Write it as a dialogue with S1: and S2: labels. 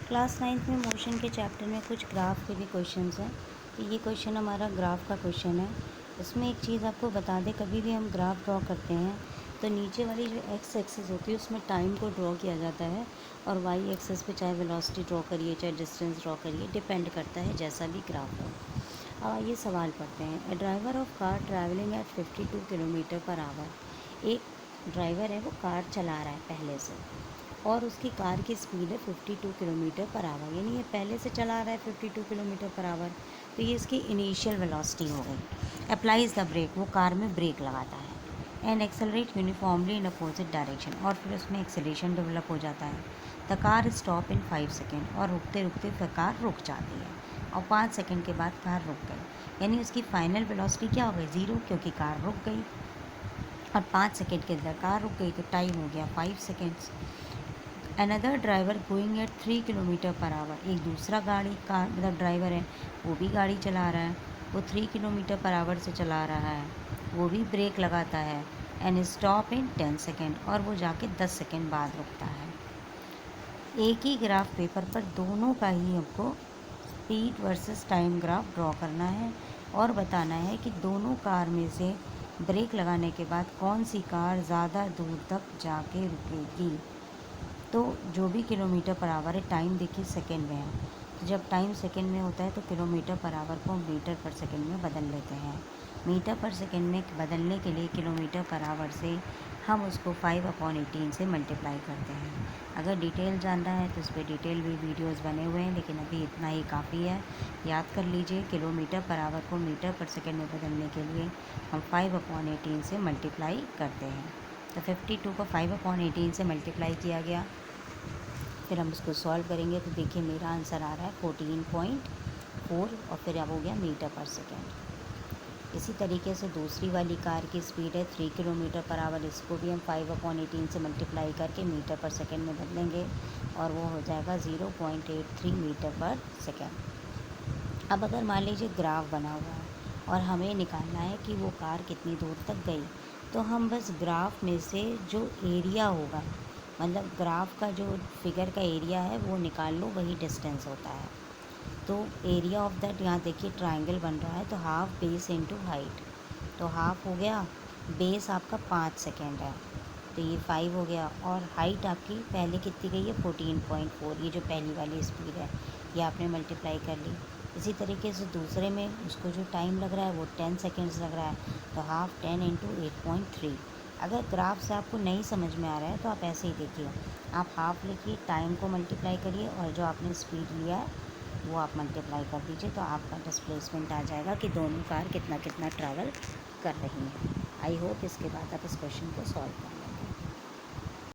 S1: Class 9th में motion के chapter में कुछ ग्राफ के भी क्वेश्चंस हैं। तो ये क्वेश्चन हमारा ग्राफ का क्वेश्चन है। इसमें एक चीज़ आपको बता दें, कभी भी हम ग्राफ ड्रॉ करते हैं तो नीचे वाली जो एक्स एक्सिस होती है उसमें टाइम को ड्रॉ किया जाता है, और वाई एक्सिस पे चाहे वेलोसिटी ड्रॉ करिए चाहे डिस्टेंस ड्रॉ करिए, डिपेंड करता है जैसा भी ग्राफ हो। अब आइए सवाल पढ़ते हैं। A driver of car travelling at 52 kilometre per hour. एक ड्राइवर है, वो कार चला रहा है पहले से, और उसकी कार की स्पीड है 52 किलोमीटर पर आवर, यानी ये पहले से चला रहा है 52 किलोमीटर पर आवर, तो ये इसकी इनिशियल वेलोसिटी हो गई। अप्लाइज द ब्रेक, वो कार में ब्रेक लगाता है। And accelerate uniformly in opposite direction, और फिर उसमें एक्सेलेशन डेवलप हो जाता है। The car stop in 5 second, और रुकते रुकते फिर कार रुक जाती है, और 5 सेकेंड के बाद कार रुक गई, यानी उसकी फाइनल वेलोसिटी क्या हो गई, 0, क्योंकि कार रुक गई। और 5 सेकेंड के अंदर कार रुक गई तो टाइम हो गया 5 seconds. Another driver going at 3 kilometre per hour, एक दूसरा गाड़ी कार मतलब ड्राइवर है, वो भी गाड़ी चला रहा है, वो 3 किलोमीटर पर आवर से चला रहा है, वो भी ब्रेक लगाता है। एंड स्टॉप इन 10 सेकेंड, और वो जाके 10 सेकेंड बाद रुकता है। एक ही ग्राफ पेपर पर दोनों का ही हमको speed versus time graph draw करना है, और बताना है कि दोनों कार में से ब्रेक लगाने के बाद कौन सी कार ज़्यादा दूर तक जाके रुकेगी। तो जो भी किलोमीटर पर आवर है, टाइम देखिए सेकंड में है, तो जब टाइम सेकंड में होता है तो किलोमीटर पर आवर को मीटर पर सेकंड में बदल लेते हैं। मीटर पर सेकंड में बदलने के लिए किलोमीटर पर आवर से हम उसको 5/18 से मल्टीप्लाई करते हैं। अगर डिटेल जानना है तो इस पर डिटेल भी वीडियोस बने हुए हैं, लेकिन अभी इतना ही काफ़ी है। याद कर लीजिए, किलोमीटर पर आवर को मीटर पर सेकंड में बदलने के लिए हम 5/18 से मल्टीप्लाई करते हैं। तो 52 को 5/18 से मल्टीप्लाई किया गया, फिर हम इसको सॉल्व करेंगे तो देखिए मेरा आंसर आ रहा है 14.4, और फिर अब हो गया मीटर पर सेकेंड। इसी तरीके से दूसरी वाली कार की स्पीड है 3 किलोमीटर पर आवर, इसको भी हम 5/18 से मल्टीप्लाई करके मीटर पर सेकेंड में बदलेंगे, और वो हो जाएगा 0.83 मीटर पर सेकेंड। अब अगर मान लीजिए ग्राफ बना हुआ है और हमें निकालना है कि वो कार कितनी दूर तक गई, तो हम बस ग्राफ में से जो एरिया होगा, मतलब ग्राफ का जो फिगर का एरिया है वो निकाल लो, वही डिस्टेंस होता है। तो एरिया ऑफ दैट, यहाँ देखिए ट्रायंगल बन रहा है, तो हाफ बेस इनटू हाइट, तो हाफ हो गया, बेस आपका 5 सेकेंड है तो ये 5 हो गया, और हाइट आपकी पहले कितनी गई है 14.4, ये जो पहली वाली स्पीड है ये आपने मल्टीप्लाई कर ली। इसी तरीके से दूसरे में उसको जो टाइम लग रहा है वो 10 सेकेंड्स लग रहा है, तो हाफ 10 इंटू 8.3। अगर ग्राफ से आपको नहीं समझ में आ रहा है तो आप ऐसे ही देखिए, आप हाफ लिखिए, टाइम को मल्टीप्लाई करिए, और जो आपने स्पीड लिया है वो आप मल्टीप्लाई कर दीजिए, तो आपका डिस्प्लेसमेंट आ जाएगा कि दोनों कार कितना कितना ट्रैवल कर रही हैं। आई होप इसके बाद आप इस क्वेश्चन को सॉल्व कर लें।